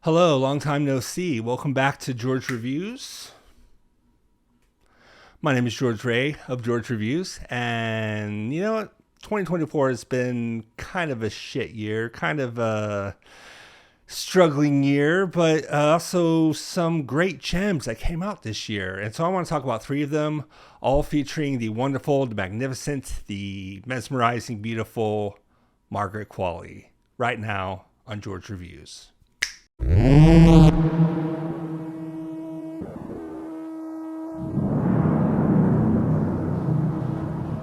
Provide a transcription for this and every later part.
Hello, long time no see. Welcome back to George Reviews. My name is George Ray of George Reviews, and you know what? 2024 has been kind of a shit year, kind of a struggling year, but also some great gems that came out this year. And so I want to talk about three of them, all featuring the wonderful, the magnificent, the mesmerizing, beautiful Margaret Qualley, right now on George Reviews.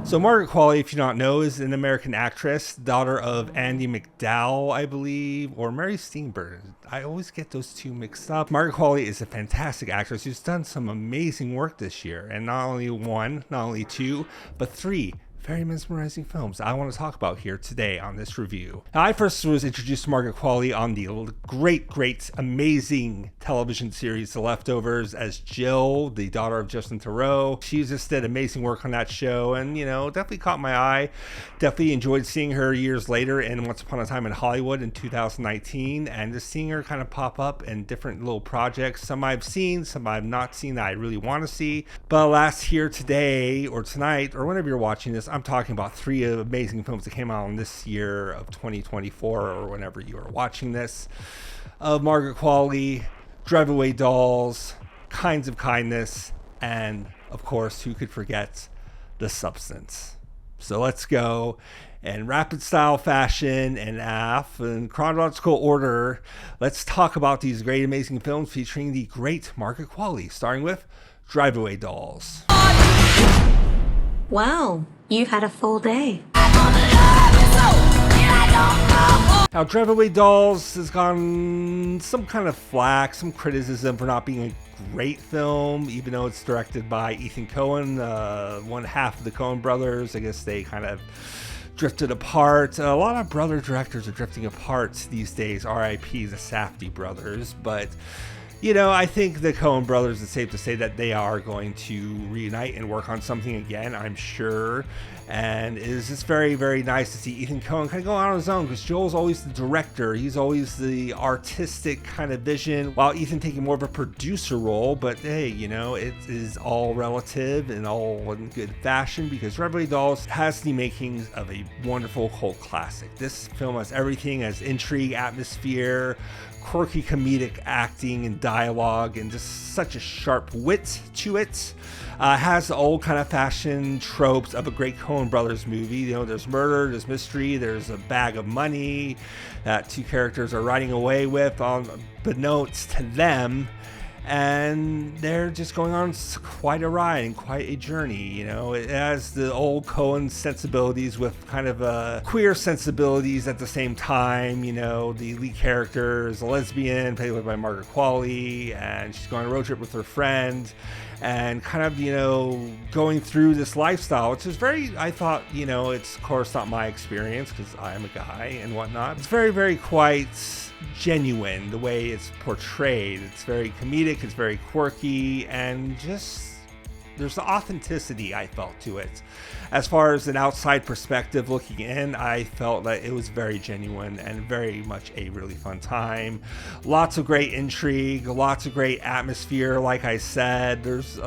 So Margaret Qualley, if you don't know, is an American actress, daughter of Andie MacDowell, I believe, or Mary Steenburgen. I always get those two mixed up. Margaret Qualley is a fantastic actress who's done some amazing work this year, and not only one, not only two, but three very mesmerizing films I want to talk about here today on this review. Now, I first was introduced to Margaret Qualley on the great, amazing television series The Leftovers as Jill, the daughter of Justin Theroux. She just did amazing work on that show and, definitely caught my eye. Definitely enjoyed seeing her years later in Once Upon a Time in Hollywood in 2019, and just seeing her kind of pop up in different little projects. Some I've seen, some I've not seen that I really want to see. But alas, here today or tonight or whenever you're watching this, I'm talking about three amazing films that came out in this year of 2024 or whenever you are watching this, of Margaret Qualley, Drive Away Dolls, Kinds of Kindness, and of course, who could forget The Substance. So let's go in rapid style fashion and in chronological order. Let's talk about these great amazing films featuring the great Margaret Qualley, starting with Drive Away Dolls. Wow, you've had a full day. Now, Drive Away Dolls has gotten some kind of flack, some criticism for not being a great film, even though it's directed by Ethan Coen, one half of the Coen brothers. I guess they kind of drifted apart. A lot of brother directors are drifting apart these days, R.I.P. the Safdie brothers, but I think the Coen brothers, it's safe to say that they are going to reunite and work on something again, I'm sure. And it is just very, very nice to see Ethan Coen kind of go out on his own, because Joel's always the director. He's always the artistic kind of vision, while Ethan taking more of a producer role. But hey, it is all relative and all in good fashion, because Drive Away Dolls has the makings of a wonderful cult classic. This film has everything, has intrigue, atmosphere, quirky comedic acting and dialogue, and just such a sharp wit to it. Has the old kind of fashion tropes of a great Coen Brothers movie. There's murder, there's mystery, there's a bag of money that two characters are riding away with, unbeknownst to them. And they're just going on quite a ride and quite a journey. It has the old Coen sensibilities with kind of queer sensibilities at the same time. The lead character is a lesbian, played by Margaret Qualley, and she's going on a road trip with her friend, and kind of, going through this lifestyle, which is very, I thought, it's of course not my experience because I am a guy and whatnot. It's very, very quite genuine the way it's portrayed. It's very comedic, it's very quirky, and just there's the authenticity I felt to it. As far as an outside perspective looking in, I felt that it was very genuine and very much a really fun time. Lots of great intrigue, lots of great atmosphere. Like I said, there's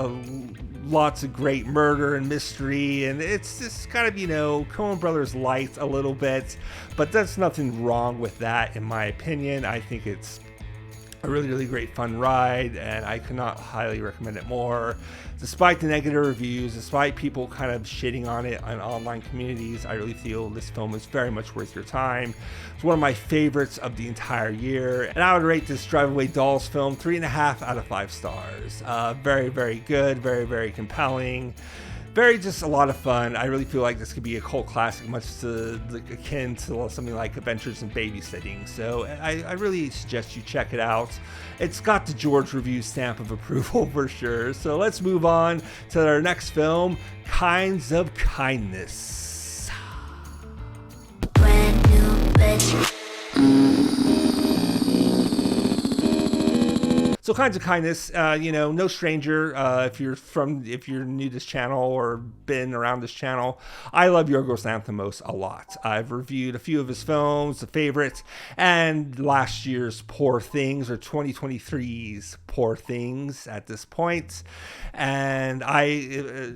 lots of great murder and mystery, and it's just kind of, Coen Brothers light a little bit, but there's nothing wrong with that in my opinion. I think it's a really, really great fun ride, and I could not highly recommend it more. Despite the negative reviews, despite people kind of shitting on it on online communities, I really feel this film is very much worth your time. It's one of my favorites of the entire year, and I would rate this Drive Away Dolls film 3.5 out of 5 stars. Very, very good, very, very compelling. Very just a lot of fun. I really feel like this could be a cult classic, much akin to something like Adventures in Babysitting. So I really suggest you check it out. It's got the George Review stamp of approval for sure. So let's move on to our next film, Kinds of Kindness. Brand new bitch. So Kinds of Kindness, no stranger if you're new to this channel or been around this channel. I love Yorgos Lanthimos a lot. I've reviewed a few of his films, the favorites, and last year's Poor Things, or 2023's Poor Things at this point. And I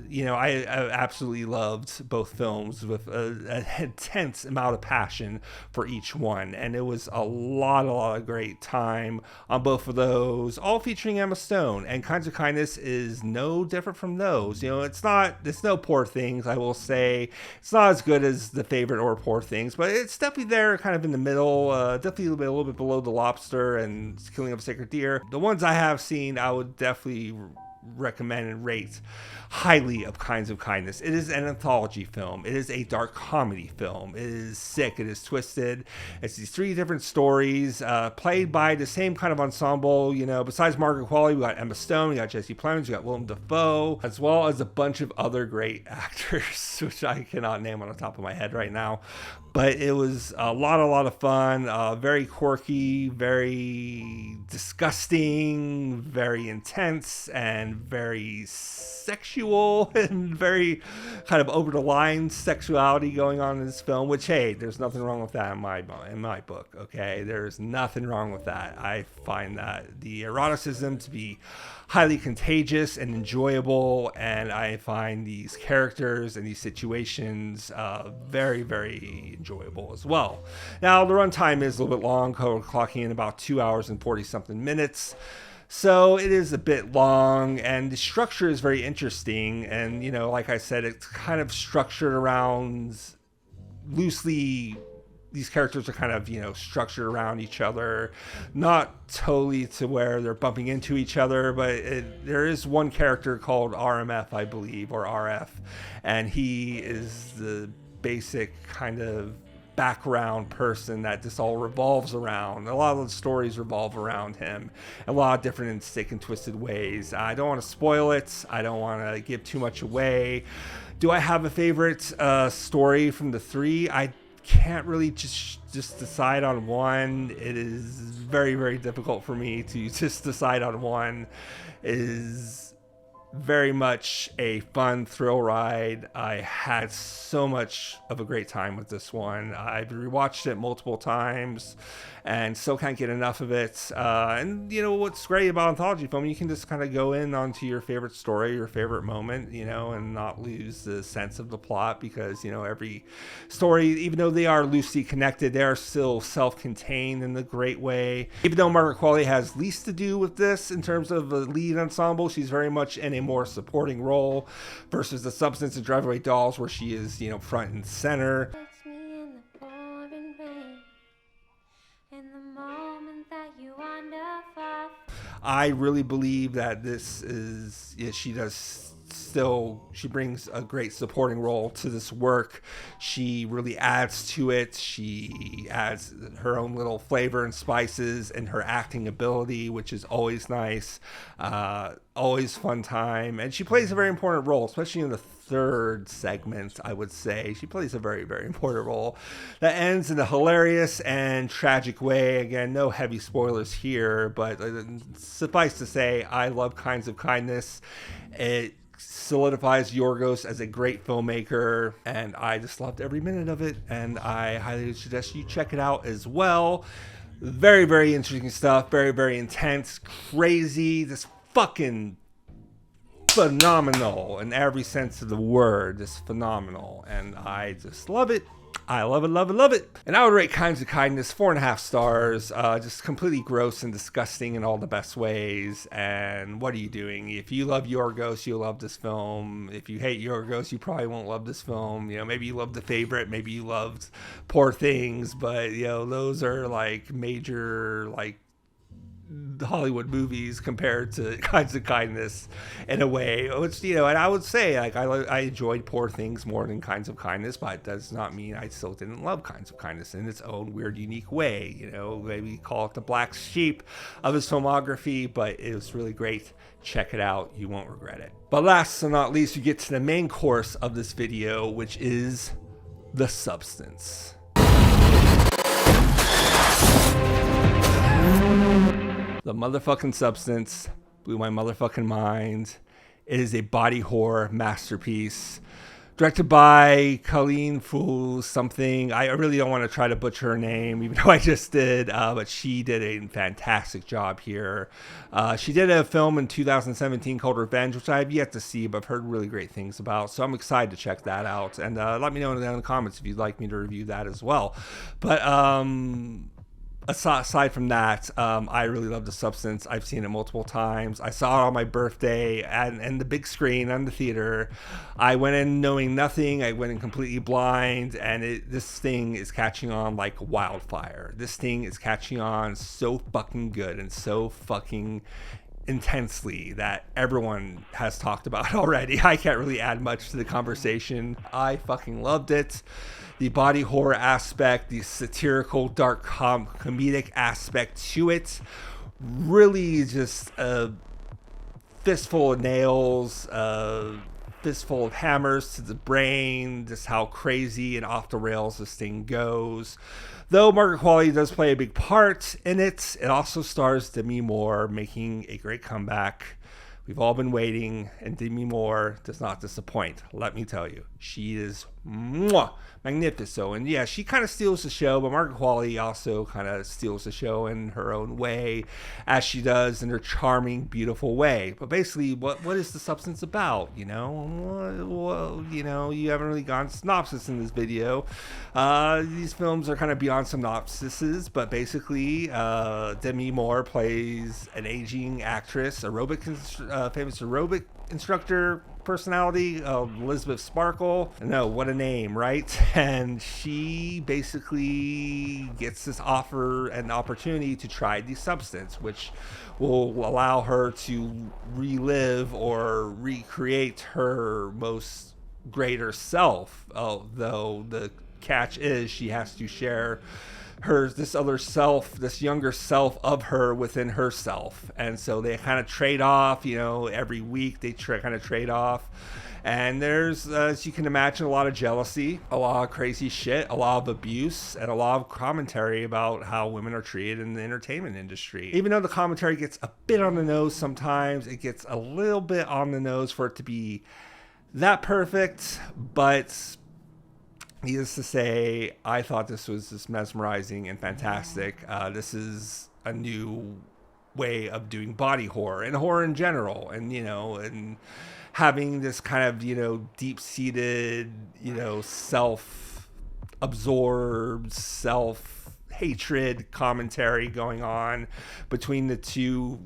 absolutely loved both films with an intense amount of passion for each one, and it was a lot of great time on both of those, all featuring Emma Stone. And Kinds of Kindness is no different from those. It's no Poor Things, I will say. It's not as good as The Favorite or Poor Things, but it's definitely there, kind of in the middle, definitely a little bit below The Lobster and Killing of a Sacred Deer. The ones I have seen, I would definitely recommend and rate highly of Kinds of Kindness. It is an anthology film. It is a dark comedy film. It is sick. It is twisted. It's these three different stories played by the same kind of ensemble. Besides Margaret Qualley, we got Emma Stone, we got Jesse Plemons, we got Willem Dafoe, as well as a bunch of other great actors, which I cannot name on the top of my head right now. But it was a lot of fun, very quirky, very disgusting, very intense, and very sexual, and very kind of over the line sexuality going on in this film, which, hey, there's nothing wrong with that in my book, okay? There's nothing wrong with that. I find that the eroticism to be highly contagious and enjoyable, and I find these characters and these situations very, very enjoyable as well. Now, the runtime is a little bit long, clocking in about 2 hours and 40-something minutes. So it is a bit long, and the structure is very interesting. And, like I said, it's kind of structured around loosely. These characters are kind of, structured around each other, not totally to where they're bumping into each other, but there is one character called RMF, I believe, or RF, and he is the basic kind of background person that this all revolves around. A lot of the stories revolve around him in a lot of different and sick and twisted ways. I don't want to spoil it. I don't want to give too much away. Do I have a favorite story from the three? I can't really just decide on one. It is very, very difficult for me to just decide on one. It is very much a fun thrill ride. I had so much of a great time with this one. I've rewatched it multiple times and still can't get enough of it. And what's great about anthology film, you can just kind of go in onto your favorite story, your favorite moment, and not lose the sense of the plot, because every story, even though they are loosely connected, they are still self-contained in a great way. Even though Margaret Qualley has least to do with this in terms of the lead ensemble, she's very much in a more supporting role versus The Substance and Drive Away Dolls, where she is front and center. I really believe that this is, she brings a great supporting role to this work. She really adds to it. She adds her own little flavor and spices, and her acting ability, which is always nice, always fun time. And she plays a very important role, especially in the third segment, I would say. She plays a very, very important role that ends in a hilarious and tragic way. Again, no heavy spoilers here, but suffice to say, I love Kinds of Kindness. It solidifies Yorgos as a great filmmaker, and I just loved every minute of it, and I highly suggest you check it out as well. Very, very interesting stuff. Very, very intense, crazy, just fucking phenomenal in every sense of the word. Just phenomenal, and I just love it. I love it, love it, love it. And I would rate Kinds of Kindness 4.5 stars. Just completely gross and disgusting in all the best ways. And what are you doing? If you love Yorgos, you'll love this film. If you hate Yorgos, you probably won't love this film. Maybe you loved The Favorite, maybe you loved Poor Things, but those are like major Hollywood movies compared to Kinds of Kindness in a way, which and I would say I enjoyed Poor Things more than Kinds of Kindness, but that does not mean I still didn't love Kinds of Kindness in its own weird, unique way. Maybe call it the black sheep of his filmography, but it was really great. Check it out, you won't regret it. But last but not least, we get to the main course of this video, which is The Substance. The motherfucking Substance blew my motherfucking mind. It is a body horror masterpiece. Directed by Colleen Fool something. I really don't want to try to butcher her name, even though I just did. But she did a fantastic job here. She did a film in 2017 called Revenge, which I have yet to see, but I've heard really great things about. So I'm excited to check that out. And let me know in the comments if you'd like me to review that as well. But aside from that, I really love The Substance. I've seen it multiple times. I saw it on my birthday and the big screen on the theater. I went in knowing nothing. I went in completely blind, and this thing is catching on like wildfire. This thing is catching on so fucking good and so fucking intensely that everyone has talked about already. I can't really add much to the conversation. I fucking loved it. The body horror aspect, the satirical, dark comedic aspect to it, really just a fistful of nails, a fistful of hammers to the brain, just how crazy and off the rails this thing goes. Though Margaret Qualley does play a big part in it, it also stars Demi Moore making a great comeback. We've all been waiting, and Demi Moore does not disappoint. Let me tell you, she is magnificent. And yeah, she kind of steals the show, but Margaret Qualley also kind of steals the show in her own way, as she does in her charming, beautiful way. But basically, what is The Substance about? You know, you haven't really gone synopsis in this video. These films are kind of beyond synopsises, but basically, Demi Moore plays an aging actress, famous aerobic instructor personality, Elizabeth Sparkle. No, what a name, right? And she basically gets this offer and opportunity to try the substance, which will allow her to relive or recreate her most greater self. Though the catch is she has to share this other self, this younger self of her within herself. And so they kind of trade off, every week they kind of trade off. And there's, as you can imagine, a lot of jealousy, a lot of crazy shit, a lot of abuse, and a lot of commentary about how women are treated in the entertainment industry. Even though the commentary gets a bit on the nose sometimes, it gets a little bit on the nose for it to be that perfect, but needless to say, I thought this was just mesmerizing and fantastic. This is a new way of doing body horror and horror in general, and having this kind of deep-seated, self-absorbed, self-hatred commentary going on between Sue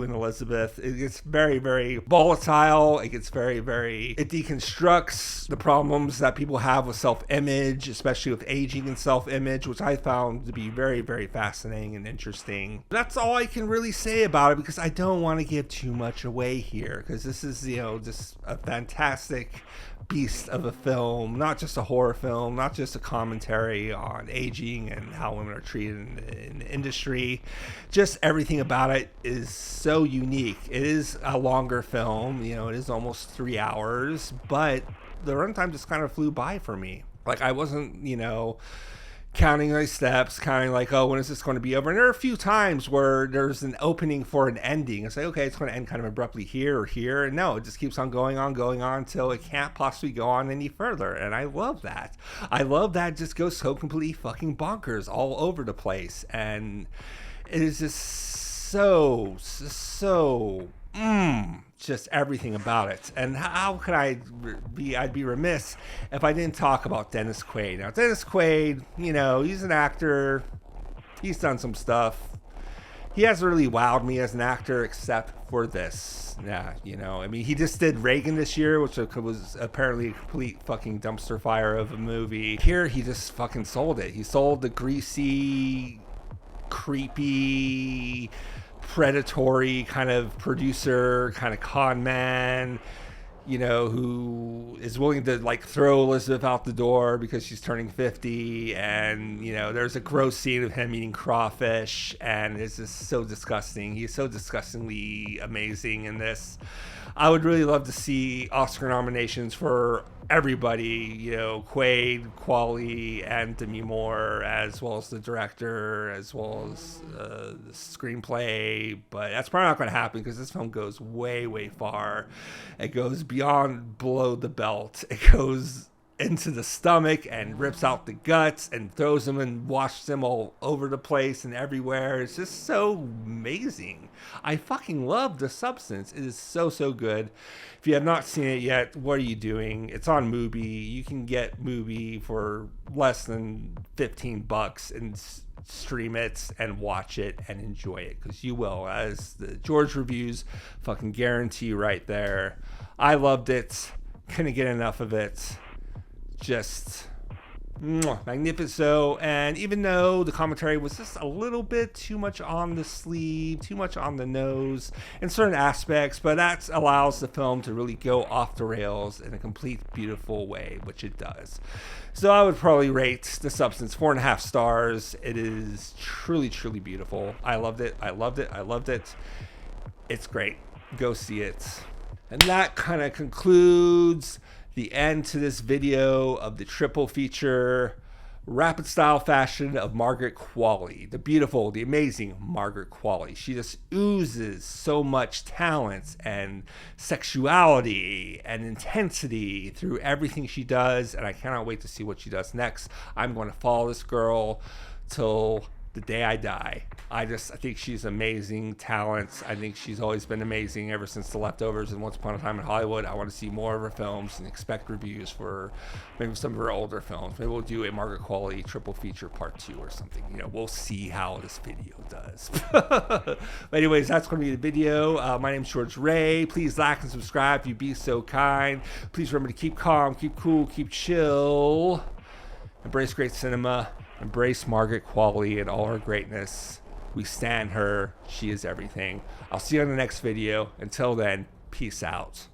and Elizabeth. It gets very, very volatile. It gets it deconstructs the problems that people have with self-image, especially with aging and self-image, which I found to be very, very fascinating and interesting. That's all I can really say about it, because I don't want to give too much away here, because this is, just a fantastic beast of a film, not just a horror film, not just a commentary on aging and how women are treated in the industry. Just everything about it is so unique. It is a longer film, it is almost 3 hours, but the runtime just kind of flew by for me. Like, I wasn't, counting my steps, counting like, oh, when is this going to be over? And there are a few times where there's an opening for an ending. It's like, okay, it's going to end kind of abruptly here or here. And no, it just keeps on going on until it can't possibly go on any further. And I love that. I love that it just goes so completely fucking bonkers all over the place. And it is just so just everything about it. And how could I'd be remiss if I didn't talk about Dennis Quaid. Now, Dennis Quaid, he's an actor. He's done some stuff. He hasn't really wowed me as an actor except for this. Yeah, he just did Reagan this year, which was apparently a complete fucking dumpster fire of a movie. Here, he just fucking sold it. He sold the greasy, creepy, predatory kind of producer, kind of con man, you know, who is willing to like throw Elizabeth out the door because she's turning 50. And, you know, there's a gross scene of him eating crawfish, and it's just so disgusting. He's so disgustingly amazing in this. I would really love to see Oscar nominations for everybody, you know, Quaid, Qualley, and Demi Moore, as well as the director, as well as the screenplay. But that's probably not going to happen because this film goes way, way far. It goes beyond below the belt. It goes into the stomach and rips out the guts and throws them and washes them all over the place and everywhere. It's just so amazing. I fucking love The Substance. It is so, so good. If you have not seen it yet, what are you doing? It's on Mubi. You can get Mubi for less than $15 and stream it and watch it and enjoy it, because you will, as the George reviews fucking guarantee right there. I loved it. Couldn't get enough of it. Just magnifico. And even though the commentary was just a little bit too much on the sleeve, too much on the nose in certain aspects, but that allows the film to really go off the rails in a complete beautiful way, which it does. So I would probably rate The Substance 4.5 stars. It is truly, truly beautiful. I loved it. I loved it. I loved it. It's great. Go see it. And that kind of concludes the end to this video of the triple feature rapid style fashion of Margaret Qualley, the beautiful, the amazing Margaret Qualley. She just oozes so much talent and sexuality and intensity through everything she does, and I cannot wait to see what she does next. I'm going to follow this girl till the day I die. I think she's amazing talent. I think she's always been amazing ever since The Leftovers and Once Upon a Time in Hollywood. I want to see more of her films and expect reviews for maybe some of her older films. Maybe we'll do a Margaret Qualley triple feature part 2 or something. You know, we'll see how this video does. But anyways, that's going to be the video. My name's George Ray. Please like and subscribe if you'd be so kind. Please remember to keep calm, keep cool, keep chill. Embrace great cinema. Embrace Margaret Qualley and all her greatness. We stan her. She is everything. I'll see you on the next video. Until then, peace out.